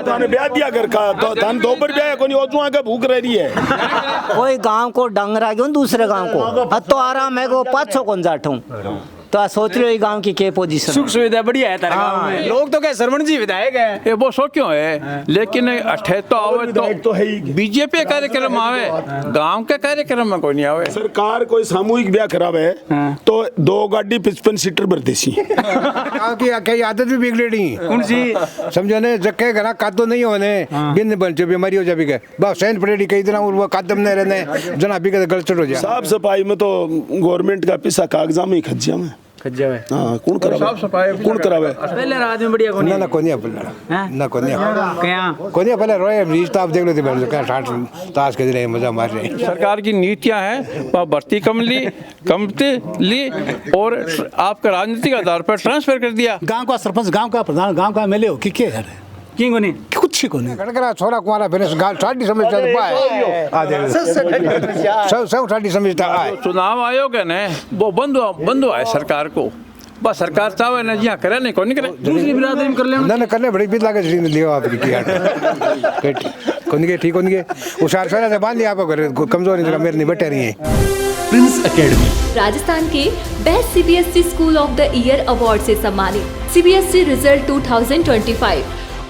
थाने ब्याह दिया घर का तो थाने दो पर ब्याह कोनी ओजुआ के भूख रह रही है। कोई गांव को डंगरा क्यों दूसरे गांव को तो आराम है को पाछो कौन जाठूं तो आ सोच रहे हो गांव की के पोजीशन सुख सुविधा बढ़िया है तारे गांव में। लोग तो क्या सरवण जी विधायक है ये वो सो क्यों है, लेकिन अठे तो आवे तो बीजेपी कार्यक्रम आवे, गांव के कार्यक्रम में कोई नहीं आवे। सरकार कोई सामूहिक ब्याह करावे तो 2 गाड़ी 55 सीटर भर देसी। गाँव की आखिर आदत भी बिगड़ी कौन सी समझो ने जक्के घरा कादो नहीं होने बिन बन जो बीमारी हो जाबी के बस सेंट परेडी कई दिन और वो कादम नहीं रहने जना भी के गलत हो जाए। साफ सफाई में तो गवर्नमेंट का पैसा कागजा में ही खज्जा में खज्जावे हां कौन करावे साफ सफाई कौन करावे पहले रात में बढ़िया कोनी ना कोनी अपना ना कोनी क्या कोनी पहले रोए रिश्ता आप देख लो थे बैठ क्या 60 ताश खेल रहे मजा मार रहे। सरकार की नीतियां हैं वह भर्ती कम ली और आपका राजनीतिक आधार पर ट्रांसफर कर दिया। गांव का सरपंच गांव का प्रधान गांव का एमएलए हो कि के है की कोनी कुछ को नहीं कड़करा छोरा कुमारा फिर गाल साडी समझता पाए आ देख सब साडी समझता आए। चुनाव आयोग है ना वो बंद हुआ है सरकार को, बस सरकार चाहे ना जिया करे नहीं कोनी करे दूसरी बिरादरी में कर लेना ना करने बड़ी बीत लागे जड़ी लियो आप की यार कोनी के ठीक कोनी के उशार सारा से बांध लिया आप घर कमजोरी जगह मेरे नहीं बैठे रही है। प्रिंस एकेडमी राजस्थान के best CBSE school of the year award से सम्मानित CBSE result 2025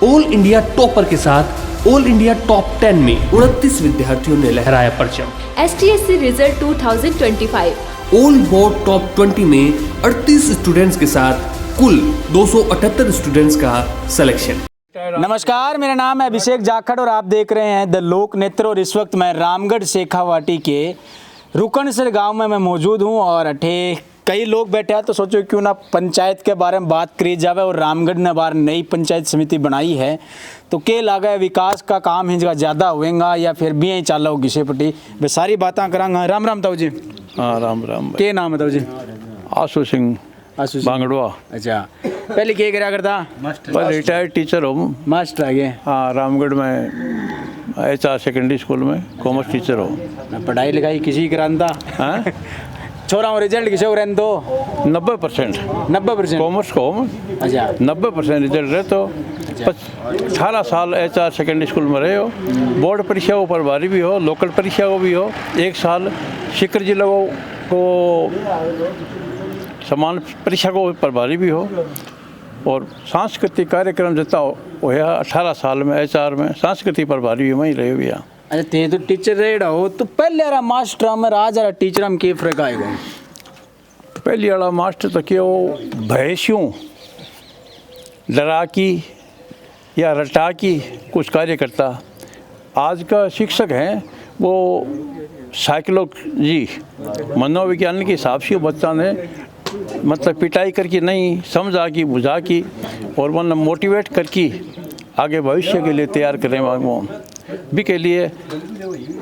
all India topper के साथ ऑल इंडिया टॉप 10 में 29 विद्यार्थियों ने लहराया परचम। एसटीएससी रिजल्ट 2025 ऑल बोर्ड टॉप 20 में 38 स्टूडेंट्स के साथ कुल 278 स्टूडेंट्स का सिलेक्शन। नमस्कार, मेरा नाम है अभिषेक जाखड़ और आप देख रहे हैं द लोक नेत्र। और इस वक्त मैं रामगढ़ शेखावाटी के रुकनसर गांव में मैं मौजूद हूं और अठे कई लोग बैठे हैं तो सोचो क्यों ना पंचायत के बारे में बात करी जावे। और रामगढ़ ने बार नई पंचायत समिति बनाई है तो के लागे विकास का काम हिंजगा ज़्यादा होएगा या फिर भी यही चाला हो घिसे पटी वे सारी बातें करांगा। राम राम ताऊ जी। हाँ राम राम। के नाम है ताऊ जी? आशु सिंह बांगड़वा। अच्छा, पहले क्या करा करता? पर रिटायर्ड टीचर हो। मास्टर आ गए? हाँ, रामगढ़ में HR सेकेंडरी स्कूल में कॉमर्स टीचर हो। पढ़ाई लिखाई किसी कराता? हाँ छोरा रिजल्ट किसे हो रहे तो 90% कॉमर्स को। अच्छा 90% रिजल्ट रहे तो 18 साल HR सेकेंडरी स्कूल में रहे हो। बोर्ड परीक्षाओं पर भारी भी हो, लोकल परीक्षाओं भी हो। 1 साल शिखर जिला को समान परीक्षा को प्रभारी भी हो। और सांस्कृतिक कार्यक्रम जता हो या 18 साल में HR में सांस्कृतिक प्रभारी भी वहीं रहे भैया। अच्छा ते तो टीचर रेड हो तो पहले वाला मास्टर में आज वाला टीचर में क्या फर्क आएगा? पहले वाला मास्टर तो क्यों भैंसियों डरा की या रटा की कुछ कार्य करता। आज का शिक्षक हैं वो साइकोलॉजी मनोविज्ञान के हिसाब से बच्चा ने मतलब पिटाई करके नहीं, समझा की बुझा की और मतलब मोटिवेट करके आगे भविष्य के लिए तैयार करें वो भी के लिए।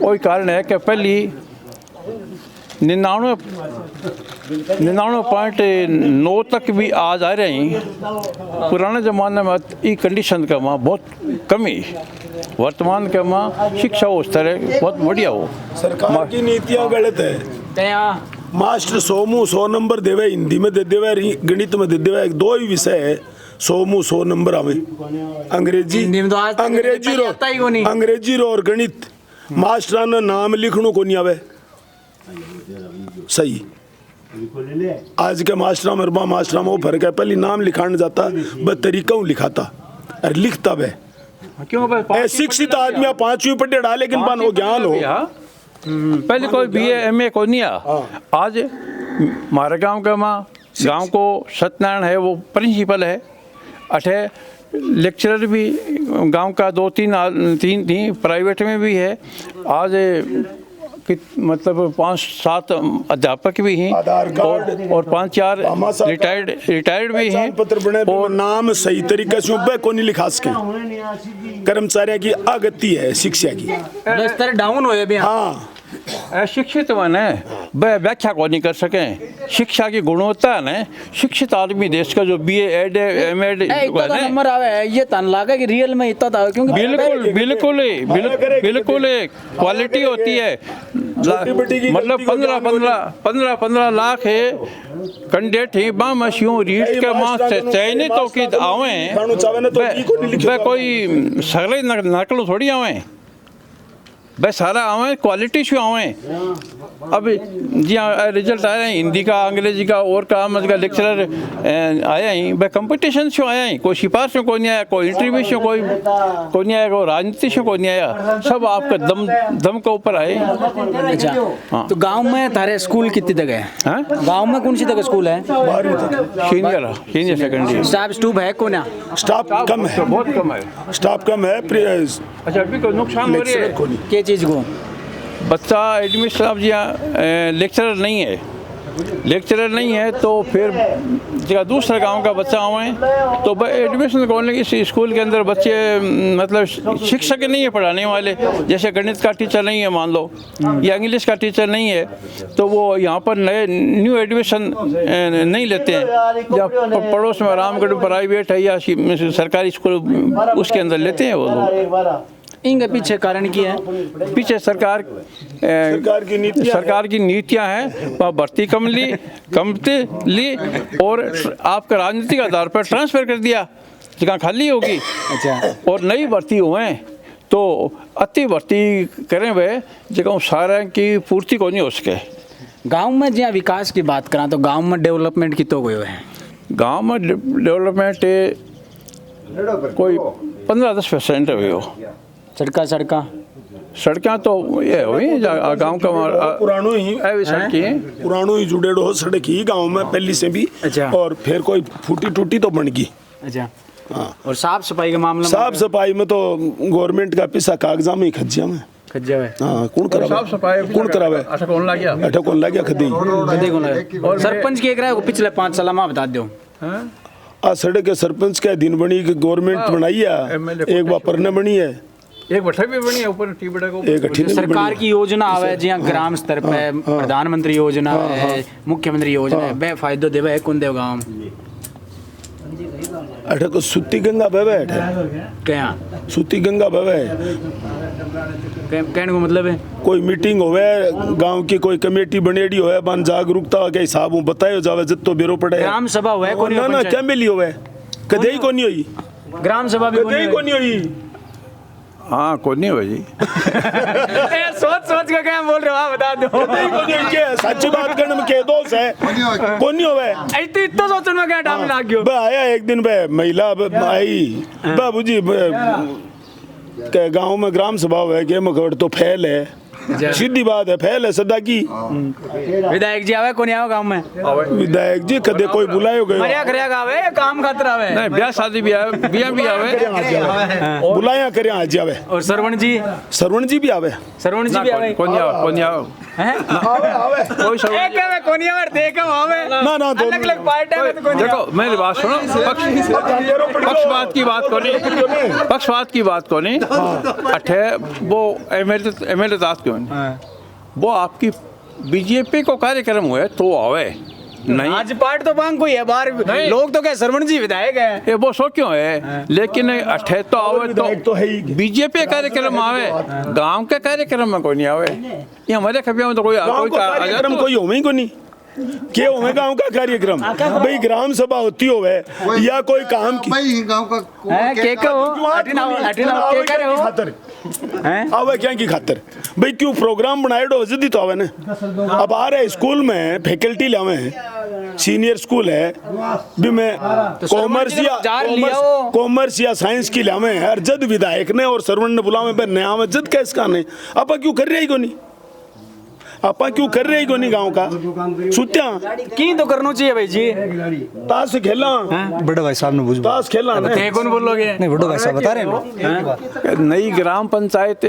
वही कारण है कि पहली 99.9 तक भी आज आ रहे हैं। पुराने ज़माने में ये कंडीशन का वहाँ बहुत कमी, वर्तमान के वहाँ शिक्षा उस तरह बहुत बढ़िया हो। सरकार की नीतियाँ गलत है। क्या मास्टर 100 नंबर देवे, हिंदी में दे देवे, गणित में दे देवे। 2 ही विषय है 100 नंबर आवे। अंग्रेजी रो और गणित मास्टर ने नाम लिखणो को नहीं आवे सही। आज के मास्टर में वो फर्क है। पहले नाम लिखाने जाता ब तरीका लिखाता और लिखता वे क्यों शिक्षित आदमी 5वीं पढ़े डाले लेकिन पान वो ज्ञान हो। पहले कोई BA MA को नहीं आ। आज हमारे गांव का गांव को सत्यनारायण है वो प्रिंसिपल है। अठे लेक्चरर भी गांव का 2-3 थी, प्राइवेट में भी है। आज मतलब 5-7 अध्यापक भी हैं और 5-4 रिटायर्ड भी हैं। और नाम सही तरीके से को नहीं लिखा सके। कर्मचारियों की अगति है शिक्षा की स्तर डाउन हो। हाँ अशिक्षित ने वह व्याख्या को नहीं कर सके शिक्षा की गुणवत्ता ने शिक्षित आदमी देश का जो BA एड MA नंबर आवे ये तन लागे कि रियल में इतना था क्योंकि बिल्कुल क्वालिटी होती है। मतलब 15 लाख है कैंडिडेट ही बामशियों रीट के मास से चयनित तो कि आवे वह कोई सगले नकल थोड़ी आवे भाई सारा आवे क्वालिटी शो आवे। अब जी रिजल्ट आया है हिंदी का अंग्रेजी का और काम का लेक्चरर आया ही भाई कंपटीशन शो आया ही कोई सिफारिश में कोई नहीं आया कोई इंटरव्यू शो कोई नहीं आया कोई राजनीति शो कोई नहीं आया सब आपका दम के ऊपर आए। अच्छा हाँ। तो गांव में तारे स्कूल कितनी जगह है? गांव में कौन सी जगह स्कूल है? सीनियर सेकेंडरी स्टाफ है को ना? स्टाफ कम है, बहुत कम है, स्टाफ कम है। अच्छा अभी कोई नुकसान हो रही है क्या चीज़ को? बच्चा एडमिशन अब जी लेक्चरर नहीं है तो फिर जगह दूसरे गांव का बच्चा आए तो एडमिशन कौन इस स्कूल के अंदर बच्चे मतलब शिक्षक नहीं है पढ़ाने वाले, जैसे गणित का टीचर नहीं है मान लो या इंग्लिश का टीचर नहीं है तो वो यहाँ पर नए न्यू एडमिशन नहीं लेते हैं। या पड़ोस में रामगढ़ प्राइवेट है या सरकारी स्कूल उसके अंदर लेते हैं वो लोग। इनके पीछे कारण क्या है? पीछे सरकार की नीतियां हैं वहाँ भर्ती कम ली और आपका राजनीतिक आधार पर ट्रांसफ़र कर दिया जगह खाली होगी। अच्छा और नई भर्ती हुए तो अति भर्ती करें वह जगह सारे की पूर्ति को नहीं हो सके। गांव में जहाँ विकास की बात करा तो गांव में डेवलपमेंट कितो हुए है? गांव में डेवलपमेंट कोई 15-10% हुई हो। सड़का तो ये हुई गांव का पुरानो ही जुड़ेड़ो हो सड़क ही गांव में पहली से भी। अच्छा। और फिर कोई फूटी टूटी तो बन गई। अच्छा हाँ। और साफ सफाई का मामला? साफ सफाई में तो गवर्नमेंट का पैसा कागजा में ही खज्जिया में। हाँ कौन करावे अच्छा कौन ला गया खदी और सरपंच के रहा है पिछले 5 साल में बता दो। आ सड़क के सरपंच का दिन बनी गवर्नमेंट बनाई है, एक बार परने बनी है, एक बठा भी बनी है ऊपर एक सरकार की योजना आवे जहाँ ग्राम स्तर पे प्रधानमंत्री योजना है मुख्यमंत्री योजना है बे फायदो देवे है कौन देव गांव अठे को सूती गंगा बहवे अठे क्या सूती गंगा बहवे कहने को मतलब है कोई मीटिंग होवे गांव की कोई कमेटी बनेड़ी होवे बन जागरूकता के हिसाब में बतायो जावे जितो बेरो पड़े ग्राम सभा होवे कोनी ना क्या मिली होवे कदे ही कोनी होई ग्राम सभा भी कोनी होई। हाँ कौन नहीं भाई सोच के क्या बोल रहे हो आप बता दो। सच्ची बात करने में क्या दोष है? कौन नहीं होवे इतना सोचने में क्या टाइम लग गयो? बे आया एक दिन बे महिला आई बाबूजी के गांव में ग्राम सभा है के मगड़ तो फैल है सीधी बात है फैल है सदा की। विधायक जी आवे कोनी आवे गांव में? विधायक जी कदे कोई बुलायो गयो मरिया करेगा आवे काम खातिर आवे नहीं ब्याह शादी भी आवे बिया भी आवे बुलाया करे आज आवे। और सरवण जी भी आवे कौन नहीं आवे हैं आवे कोई सब एक आवे कोनी आवे देखो आवे ना अलग अलग पार्टी में तो कोनी देखो मेरी बात सुनो पक्षपात की बात को नहीं अठे वो एमएलए दास क्यों वो आपकी बीजेपी को कार्यक्रम हुए तो आवे नहीं आज पार्ट तो बांग कोई है बाहर लोग तो क्या सरवण जी विधायक है ये वो सो क्यों है लेकिन अठे तो आवे तो बीजेपी कार्यक्रम आवे गांव के कार्यक्रम में कोई नहीं आवे ये हमारे खबिया में तो कोई कार्यक्रम कोई हो ही को नहीं के होवे गांव का कार्यक्रम भाई ग्राम सभा होती होवे या कोई काम की भाई गांव का के करे हो हैं आवे क्या की खातर भाई क्यों प्रोग्राम बनाएडो जदी तो आवे ना। अब आ रहे स्कूल में फैकल्टी लावे सीनियर स्कूल है भी मैं कॉमर्स या साइंस की लावे हर जद विधायक ने और सरवण ने बुलावे पे नया में जद का इसका नहीं आपा क्यों कर रही को नहीं आपा क्यों कर रही को नहीं गांव का सुत्या की तो करना चाहिए भाई जी ताश खेला बड़े भाई साहब ने बुझ ताश खेला कौन बोलोगे नहीं बड़े भाई साहब बता रहे हैं नई ग्राम पंचायत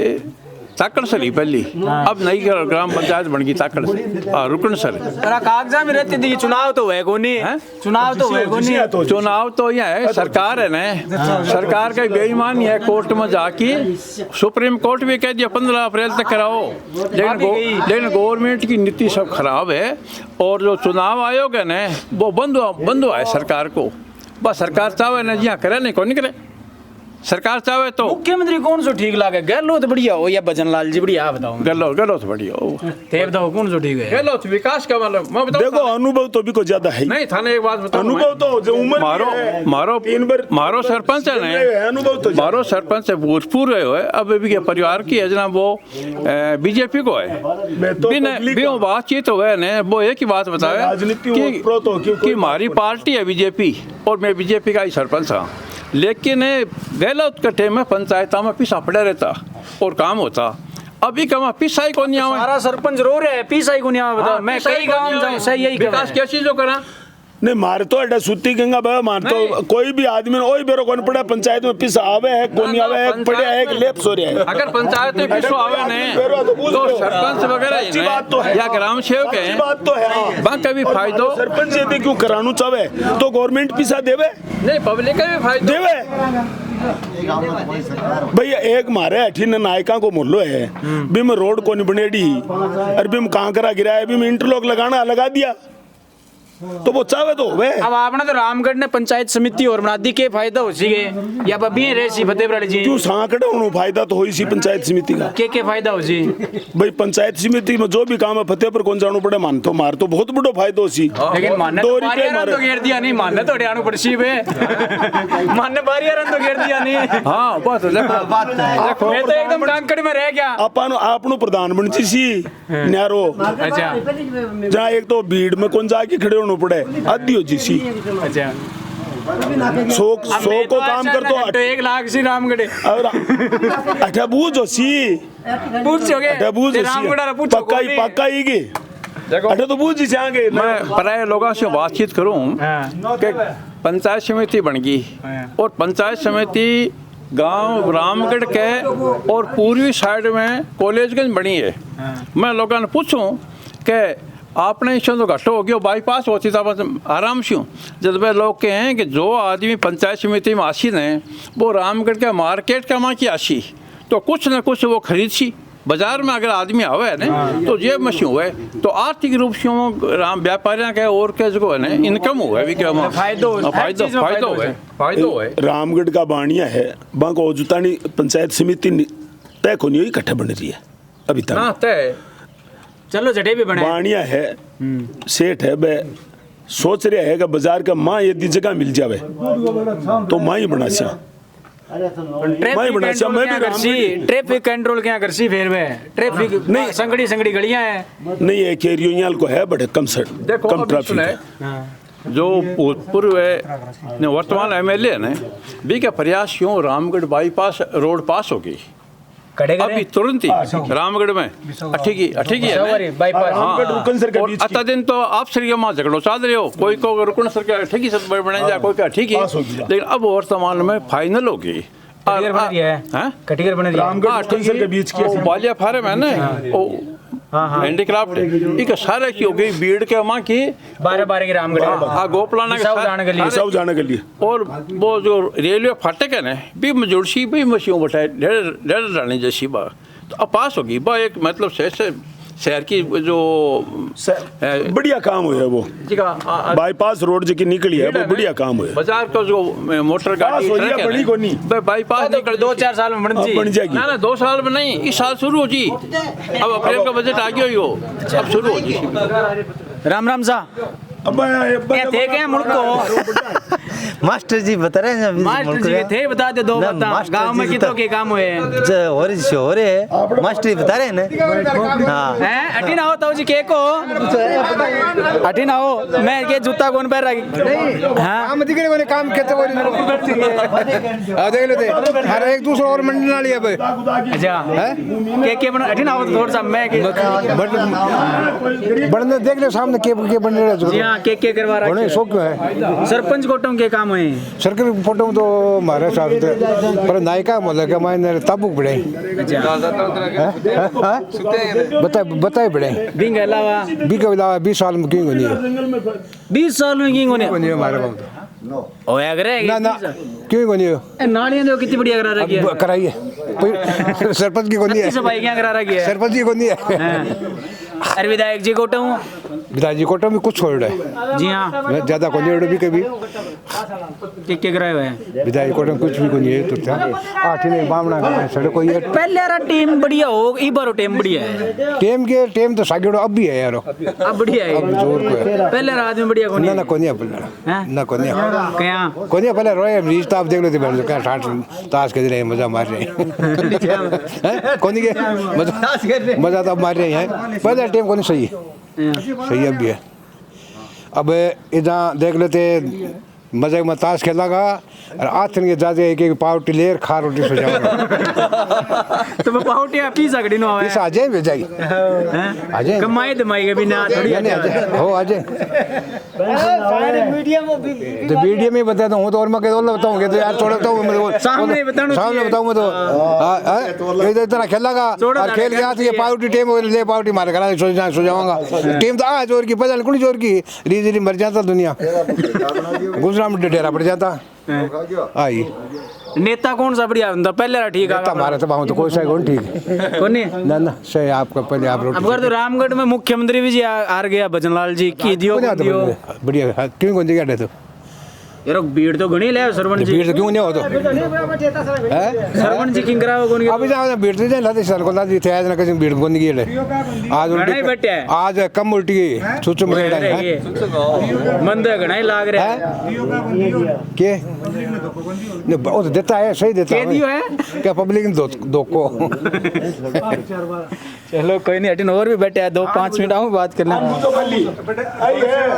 ताकड़ सर ही पहली, अब नई ग्राम पंचायत बन गई ताकड़ से रुकन सर। कागजा में रहती थी, चुनाव तो है कोनी है, चुनाव तो है कोनी, चुनाव तो यह है सरकार है ना, सरकार का बेईमानी है, कोर्ट में जाके सुप्रीम कोर्ट भी कह दिया 15 अप्रैल तक कराओ, लेकिन गवर्नमेंट की नीति सब खराब है। और जो चुनाव आयोग है ना वो बंद हुआ है सरकार को, बस सरकार चाहे ना जी करे नहीं को नहीं करे, सरकार चाहे तो। मुख्यमंत्री कौन सो ठीक लागे, गहलोत बढ़िया हो या भजन लाल जी बढ़िया, आप बताओ। गहलोत बढ़िया हो, ते बताओ कौन सो ठीक है। गहलोत विकास का मतलब मैं बताऊं, देखो अनुभव तो भी को ज्यादा है नहीं थाने एक बात बताओ, अनुभव तो जो उम्र मारो सरपंच है ना, अनुभव तो मारो सरपंच है भोजपुर है, अब भी के परिवार की है जना वो बीजेपी को है, बिना बातचीत हो गए ना, वो एक ही बात बताया कि हमारी पार्टी है बीजेपी और मैं बीजेपी का ही सरपंच हाँ, लेकिन गहलोत कट्टे में पंचायतों में पिसा पड़ा रहता और काम होता, अभी कमा पिसा ही को नहीं आवा, सारा सरपंच रो रहे हैं पिसा ही को नहीं आवा। बताओ मैं कई गांव जाऊं सही यही विकास क्या चीज जो करा नहीं मार तो एडा सूती गंगा बाबा मार तो कोई भी आदमी ओई बेरो कौन पड़ा पंचायत में पिसा आवे है कोनी आवे है पड़े है एक लेप सो रहा है। अगर पंचायत में पिसो आवे ने तो सरपंच वगैरह या ग्राम सेवक है, बात तो है बाकी भी फायदो सरपंच यदि क्यों करानू चाहे तो गवर्नमेंट पिसा देवे नहीं, पब्लिक का भी फायदा देवे। भैया एक मारे अठीन नायका को मोहल्लो है, बिम रोड को नहीं बनेडी और बिम कांकरा गिराया, बिम इंटरलॉक लगाना लगा दिया तो वो चाहे तो होवे। अब आपने तो रामगढ़ ने पंचायत समिति और बना दी, के फायदा हो सीगे या बबी रेसी फतेहपुर जी क्यों सांकड़े होनो फायदा तो होई सी पंचायत समिति का, के फायदा हो सी भाई पंचायत समिति में जो भी काम है फतेहपुर कौन जानो पड़े मान तो मार तो बहुत बड़ो फायदा हो सी, लेकिन मानने दो तो रुपए बारियां तो घेर दिया नहीं, मानने तो हरियाणा पड़सी बे मानने बारियां तो घेर दिया नहीं। हां बात देखो मैं तो एकदम कांकड़ में रह गया। अपन आपनो प्रधानमंत्री सी न्यारो अच्छा जहाँ एक तो भीड़ में कौन जाके खड़े होना पड़े आदि हो जी सी, अच्छा 100 को काम कर तो 1 लाख सी रामगढ़ और अच्छा बूझ हो सी पूछोगे अच्छा बूझ हो रामगढ़ सी पक्का ही के अच्छा तो बूझ जी आगे मैं प्राय लोगों से बातचीत करूं कि पंचायत समिति बन गई और पंचायत समिति गांव रामगढ़ के और पूर्वी साइड में कॉलेजगंज बनी है, मैं लोगों ने पूछूं कि आपने इससे तो घटो हो गया बाईपास होती था आराम से जब वे लोग के हैं कि जो आदमी पंचायत समिति में आसी ने वो रामगढ़ के मार्केट का माँ की आसी तो कुछ न कुछ वो खरीद सी बाजार में, अगर आदमी आवे ना तो ये मशी हुए तो आर्थिक रूप से राम व्यापारियों के और के जो है ना इनकम हुआ भी क्या फायदो है। रामगढ़ का बाणिया है बांको ओजुतानी पंचायत समिति तय को नहीं इकट्ठे बन रही है अभी तक हाँ तय चलो जटे भी बने बाणिया है सेठ है बे सोच रहा है कि बाजार का माँ यदि जगह मिल जावे तो माँ ही बना सा ट्रैफिक कंट्रोल क्या कर सी फिर वे ट्रैफिक नहीं संगड़ी गलियां है नहीं एक एरिया को है बट कम ट्रैफिक है। जो भूतपूर्व वर्तमान एमएलए ने भी का प्रयास क्यों रामगढ़ बाईपास रोड पास होगी अभी तुरंत ही रामगढ़ में अठी है बाईपास अता दिन तो आप सर माँ झगड़ो चाल रहे हो, कोई को रुकन सर के अठी से बने जाए कोई का ठीक है, लेकिन अब वर्तमान में फाइनल होगी कटिगर बने के बीच की बालिया फार्म है ना हैंडीक्राफ्ट एक सारे की हो गई भीड़ के माँ की 12 की रामगढ़ हाँ गोपलाना सब जाने के लिए और वो जो रेलवे फाटक है ना भी मजोड़सी भी मशीन बैठाए ढेर डालने जैसी बात तो अब पास होगी बा एक मतलब शहर की जो बढ़िया काम हुआ है वो बाईपास रोड जो की निकली है वो बढ़िया काम हुआ बाजार का जो मोटर गाड़ी बड़ी को नहीं बाईपास निकल 2-4 साल में बन जाएगी ना 2 साल में नहीं इस साल शुरू हो जी, अब अप्रैल का बजट आ गया हो अब शुरू हो जी। राम सा अब थे क्या मुल्क मास्टर जी बता रहे हैं मास्टर जी थे बता दे दो बता गांव में कितने के काम हुए हैं हो रहे हैं मास्टर जी बता रहे हैं ना हाँ हैं अठी ना हो तो जी के को अठी ना हो मैं के जूता कौन पहन रहा हां काम दिखने वाले काम कहते वो आ देख लेते हर एक दूसरा और मंडल वाली है अच्छा है के बन अठी ना हो तो थोड़ा सा मैं के बढ़ने देख ले सामने के बन रहा है यहाँ के करवा रहा होने शौक है सरपंच कोटों के काम है सरकारी फोटो में तो हमारे साथ पर नायका मतलब कि मैंने ताबुक बड़े बताए बड़े बिंग अलावा 20 साल में किंग नहीं है 20 साल में किंग होने नहीं हमारे पास ओ अगर ना ना क्यों नहीं है नालियां देखो कितनी बढ़िया करा रखी है कराइए सरपंच की कौन है सफाई क्या करा रखी है सरपंच की कौन है अरे विधायक जी कोटा हूँ विधायक जी कोटा में कुछ छोड़ रहा है जी हाँ ज्यादा कौन है भी कभी के कराए हुए हैं विधायक कोटा में कुछ भी कौन है तो क्या आठ नहीं बामना सड़क कोई है पहले यार टीम बढ़िया हो ई बारो टीम बढ़िया है टीम तो सागेड़ो अब भी है यार अब बढ़िया है अब जोर को है पहले रात में बढ़िया कौन ना ना कौन है ना कौन है क्या कौन है पहले रोए रिश्ता आप देख लो थे बैठ क्या ठाट ताश खेल रहे हैं मजा मार रहे हैं कौन के मजा तो मार रहे हैं पहले टीम कौन सही है सही अब भी है अब इधर देख लेते मजे में ताश खेलागा और आथन के जाते एक पावटी लेर खा रोटी सो जाऊंगा तो मैं पावटी पी सकती नो इस आ जाए भेजाई आ जाए कमाई दमाई के बिना थोड़ी नहीं आ जाए हो आ जाए तो वीडियो में बताता हूँ तो और मैं कहता बताऊंगे तो यार थोड़ा बताऊँ सामने बताऊँ मैं तो इतना खेलागा और खेल गया तो ये पावटी टीम ले पावटी मार करा सो जाऊंगा टीम तो आ जोर की पता कुछ जोर की रीजरी मर जाता दुनिया गुजरा में डेरा पड़ जाता आई नेता कौन सा बढ़िया ਹੁੰਦਾ पहले ठीक है हमारा तो वहाँ तो कोई सा कौन ठीक कौन नहीं ना ना सही आपका पहले आप अब अगर तो रामगढ़ में मुख्यमंत्री भी जी आ गया भजनलाल जी की दियो बढ़िया क्यों कौन जगह तो यार भीड़ तो घणी ले सरपंच जी भीड़ तो क्यों नहीं हो तो सरपंच जी किंग कराओ कौन अभी जा भीड़ तो नहीं लाते सर को लाती थे आज ना किसी भीड़ कौन की है आज उल्टी आज कम उल्टी गई छुच में मंदे घणा ही लाग रहा है के नहीं वो तो देता है सही देता है क्या पब्लिक ने दो को चलो कोई नहीं हटिन और भी बैठे हैं 2-5 मिनट आऊँ बात करना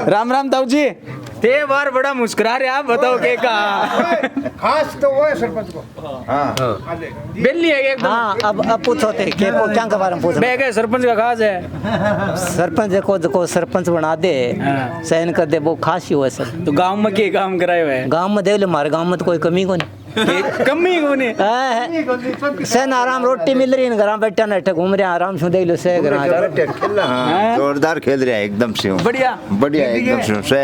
राम राम ताऊ जी ते बार बड़ा मुस्कुरा रहे आप बताओ के कहा खास तो वो है सरपंच को हाँ बिल्ली है एकदम हाँ अब पूछो थे के क्या के बारे में पूछो मैं क्या सरपंच का खास है सरपंच को सरपंच बना दे सहन कर दे वो खास ही हुआ सर तो गांव में के काम कराए हुए हैं गांव में देख ले हमारे गांव में तो कोई कमी को नहीं कमी को नहीं सहन आराम रोटी मिल रही है घर बैठा न घूम रहे आराम से देख लो सह घर जोरदार खेल रहे हैं एकदम से बढ़िया बढ़िया एकदम से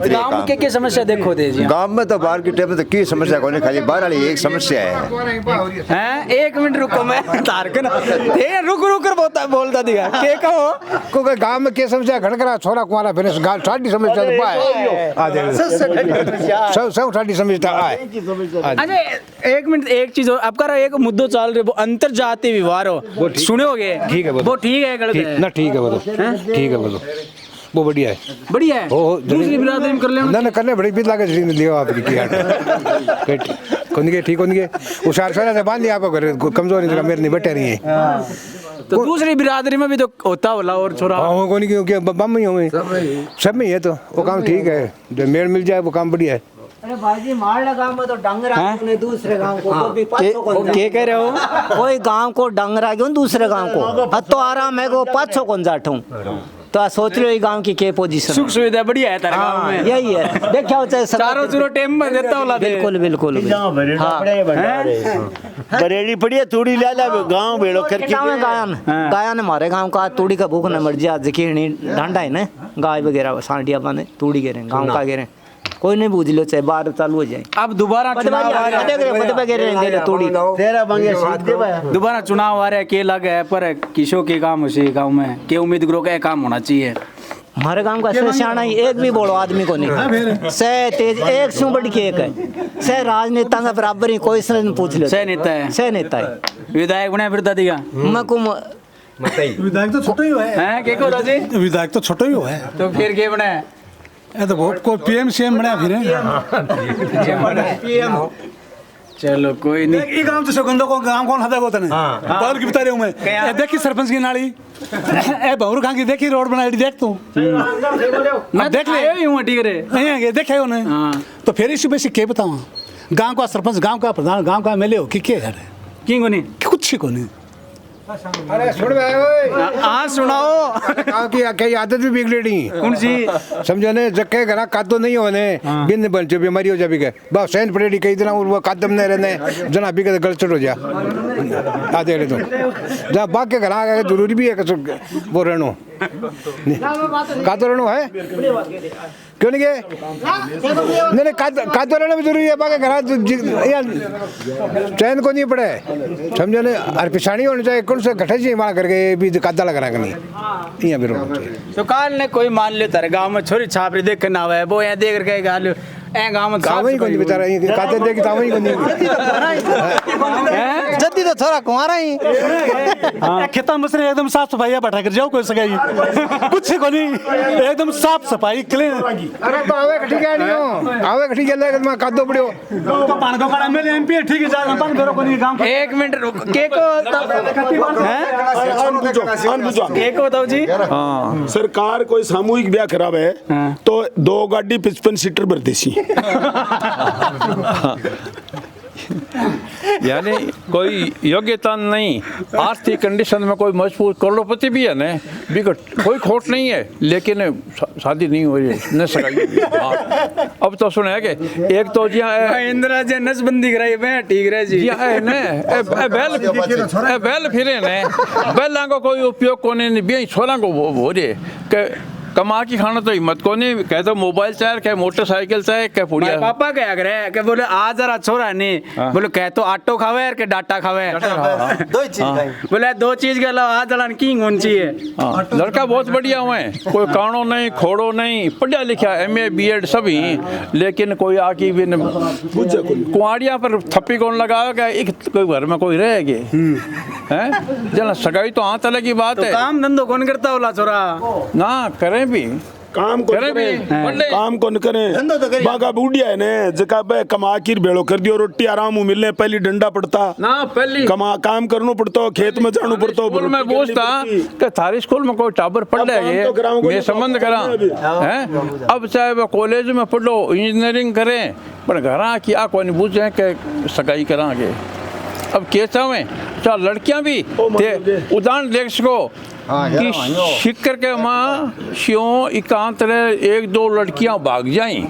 गांव में क्या समस्या देखो दे जी गांव में तो बाहर की टाइम में तो की समस्या कोई खाली बाहर वाली एक समस्या है हैं 1 मिनट रुको मैं तारकन ये रुक कर बोलता दिया के कहो को गांव में क्या समस्या घड़ करा छोरा कुमारा फिर गांव ठाडी समस्या तो पाए आ देख सब ठाडी समस्या आए अच्छा 1 मिनट एक चीज और आपका एक मुद्दों चल रहे वो अंतर जाति विवाह हो सुनोगे ठीक है वो ठीक है गलत है ना ठीक है वो ठीक है वो बढ़िया है दूसरी बिरादरी में कर लेना ना करने बड़ी बीत लागे लियो आपकी की हाट कौन के ठीक कौन के उशार से बांध लिया आप घर कमजोरी जगह मेरे नहीं बैठे रही है तो दूसरी बिरादरी में भी तो होता होला और छोरा हाँ कौन क्योंकि बम ही हो सब में है तो वो काम ठीक है जो मेड़ मिल जाए वो काम बढ़िया है अरे भाई मारला गांव में तो डंगरा ने दूसरे गांव को भी के कह रहे हो कोई गांव को डंगरा क्यों दूसरे गांव को तो आराम है को 500 कौन जाठूं तो सोच लो ये गांव की क्या पोजीशन सुख सुविधा बढ़िया है तेरे गांव में यही है देखा हो चाहे चारों चूरो टेम में देता होला बिल्कुल बरेली पड़ी है तूड़ी ले ला गांव बेड़ो करके गायन हमारे गांव का तूड़ी का भूख न मर जाए जकीनी ढांडा है ना गाय वगैरह सांडिया बने तूड़ी गिरे गांव का गिरे कोई नहीं बूझ लो चाहे बाहर चालू हो जाए अब दोबारा चुनाव आ रहा है के लगे है पर किशो के काम उसी गांव में के उम्मीदवारों का काम होना चाहिए हमारे गांव का सियाना ही एक भी बोलो आदमी को नहीं सह तेज एक सौ बड़ी के एक है सह राजनेता का बराबर ही कोई से पूछ लो सह नेता है विधायक बने फिर दिया विधायक तो छोटा ही है विधायक तो छोटा ही है तो फिर के बने तो बहुत को पीएम सीएम बना फिर चलो कोई नहीं ये गांव तो सुगंधो को गांव कौन हदा को तने बाहर की बता रहे हूं मैं ए देखी सरपंच की नाली ए बहुर खां की देखी रोड बनाई देख तू मैं देख ले यूं ठीक रे नहीं है देखे हो ने तो फिर इसी बेसी के बताऊं गांव का सरपंच गांव का प्रधान गांव का एमएलए हो कि के है किंग को नहीं कुछ को नहीं अरे सुन भाई ओए हाँ सुनाओ। गाँव की कई आदत भी बिगड़ी कौन सी? समझो ने जक्के घरा कादो नहीं होने बिन बन जो बीमारी हो जाबी के बस सैन पड़ेड़ी कई दिन वो कादम ने रहने जना भी के गलचट हो जा आ दे रे तो जहां बाग के घरा आगे जरूरी भी है कि वो रहनो कादो रहनो है क्यों नहीं गए नहीं कादो रहना भी जरूरी है बाग के घरा चैन को नहीं पड़े समझो ने और पिछाड़ी होनी चाहिए कौन से घटे जी मार करके भी कादा लगा नहीं यहाँ भी रोना चाहिए। तो काल ने कोई मान लियो तारे गांव में छोरी छापरी देख ना आवे वो यहाँ देख करके गाल ए गांव में गाँव ही कोई बेचारा काते देख ताव ही कोई जल्दी तो थोड़ा कुमारा ही खेता में से एकदम साफ सफाई बैठा कर जाओ कोई सगाई कुछ को नहीं एकदम साफ सफाई क्लीन। अरे तो आवे ठीक है नहीं हो आवे ठीक है लेकिन मैं कादो पड़ियो तो पान को कड़ा में एमपी ठीक है जा पान करो को नहीं गांव एक मिनट रुक के को एक को बताओ जी। सरकार कोई सामूहिक ब्याह खराब है तो 2 गाड़ी 55 सीटर भर देसी यानी कोई योग्यता नहीं, आर्थिक कंडीशन में कोई मजबूत करोड़पति भी है ना, कोई खोट नहीं है, लेकिन शादी नहीं हो रही है न सगाई। अब तो सुने कि एक तो जी इंदिरा जी नसबंदी कराई मैं ठीक रहे जी है ने बैल फिरे ने बैला को कोई उपयोग को नहीं भी छोरा को हो रहे के कमा की खाना तो हिम्मत को नहीं कह तो मोबाइल चाहे कह मोटरसाइकिल चाहे कह पुड़िया पापा क्या करे के बोले आ जरा छोरा नहीं बोले कह तो आटो खावे यार के डाटा खावे दो चीज बोले 2 चीज के अलावा आ जरा किंग कौन सी है। लड़का बहुत बढ़िया हुए कोई कानो नहीं खोड़ो नहीं पढ़ा लिखा MA BEd सभी लेकिन कोई आकी भी कुआड़िया पर थप्पी कौन लगाएगा एक कोई घर में कोई रहेगी हैं जना सगाई तो हाँ तरह की बात है। काम धंधो कौन करता होला छोरा ना करें भी काम को काम को न करें बागा बूढ़िया है ने जका बे कमा की बेड़ो कर दियो रोटी आराम मिलने पहली डंडा पड़ता ना पहली कमा काम करनो पड़तो खेत में जानो पड़तो स्कूल में पूछता कि थारी स्कूल में कोई टाबर पढ़ रहे मैं संबंध करा हैं अब चाहे वो कॉलेज में पढ़ लो इंजीनियरिंग करें पर घर की आ कोई बूझे के सगाई करांगे अब कैसा में चार लड़कियां भी उदाहरण देख सको कि शिकर के माँ शियों एकांत 1-2 लड़कियां भाग जाएं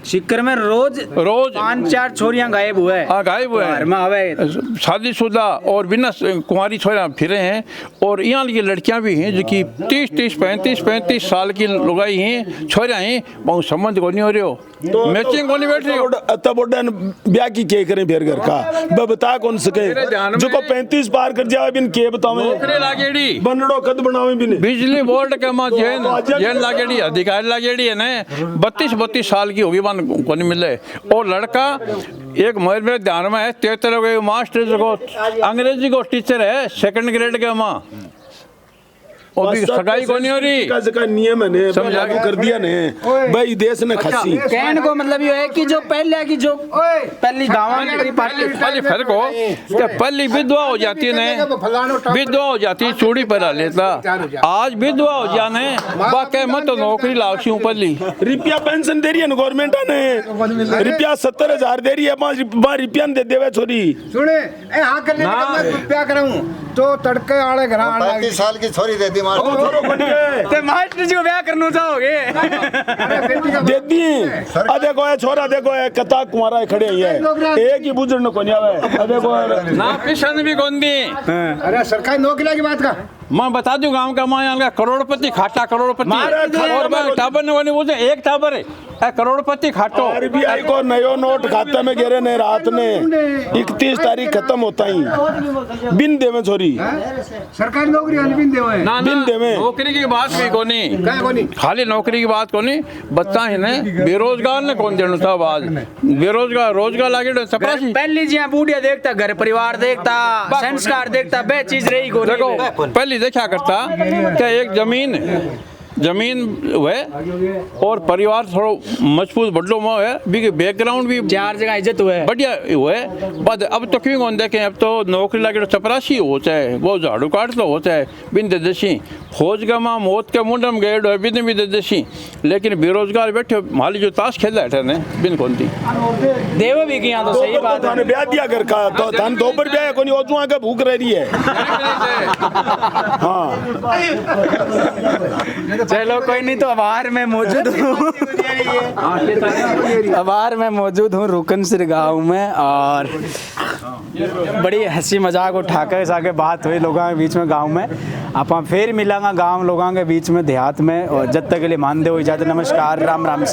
शिकर में रोज 5-4 छोरियां गायब हुए गायब हुए शादीशुदा और बिना कुंवारी छोरियां फिरे हैं और यहाँ की लड़कियां भी हैं जो कि 30-35 साल की लुगाई हैं छोरियां हैं बहुत संबंध को नहीं हो रहे हो तो मैचिंग को नहीं बैठ रही हो तब ब्याह की के करें फिर घर का बता कौन सके जो को 35 पार कर जाए बिन के बतावे नौकरी लागेड़ी बनड़ो कद बनावे बिन बिजली बोर्ड के मां जैन लागेड़ी अधिकारी लागेड़ी है ने 32 साल की होगी को नहीं मिले और लड़का एक मेरे ध्यान में है 73 के मास्टर को अंग्रेजी को टीचर है 2nd ग्रेड के माँ और भी सगाई को नहीं हो रही का नियम है ने लागू कर दिया ने भाई देश ने खसी कहने को मतलब ये है कि जो पहले की जो पहली गांव की पहली फर्क हो कि पहली विधवा हो जाती ने विधवा हो जाती चूड़ी पहना लेता आज विधवा हो जाने बाकी मत तो नौकरी लाशी हूँ पहली रुपया पेंशन दे रही है गवर्नमेंट ने रुपया 70,000 दे रही है 5 रुपया दे देवे छोरी सुने ए हां करने रुपया कराऊं तो तड़के आले घर 35 साल की छोरी दे दी ते मास्टर जी को ब्याह करना चाहोगे दे दी आ देखो ये छोरा देखो ये कता कुमारा खड़े है एक ही बुजुर्ग को नहीं आवे आ देखो ना पिशन भी कौन दी अरे सरकारी नौकरी की बात का मैं बता दूं गांव का मां का करोड़पति खाटा करोड़पति और मैं टाबर ने बोलते एक टाबर है करोड़पति खाटो RBI को नयो नोट खाते में गिरे ने रात ने 31 तारीख खत्म होता ही बिन देवे छोरी सरकारी नौकरी बिन देवे ना बिन देवे नौकरी की बात भी कोनी खाली नौकरी की बात कोनी बच्चा है ने बेरोजगार ने कौन देनु था आज बेरोजगार रोजगार लागे चपरासी पहली जी बूढ़िया देखता घर परिवार देखता संस्कार देखता बे चीज रही को देखो पहली देखा करता कि एक जमीन जमीन है और परिवार थोड़ो मजबूत बड़लो में है भी बैकग्राउंड भी 4 जगह इज्जत हुए बढ़िया हुए बाद अब तो क्यों कौन देखें अब तो नौकरी लगे तो चपरासी होता है वो झाड़ू काट तो होता है बिन दशी फौज का माँ मौत के मुंडम गेड़ है बिन भी दशी लेकिन बेरोजगार बैठे माली जो ताश खेल रहा है बिन कौन थी देव भी किया तो सही बात है। ब्याह दिया कर का तो धन दोबर ब्याह कोनी ओजू आके भूख रही है। हाँ चलो कोई नहीं, तो अवार में मौजूद हूँ अवार में मौजूद हूँ रुकनसर गांव में, और बड़ी हंसी मजाक उठाकर साके बात हुई लोगों के बीच में गांव में। आप फिर मिलांगा गांव लोगों के बीच में देहात में, और जब तक के लिए मान दे हो इजाजत, नमस्कार, राम राम।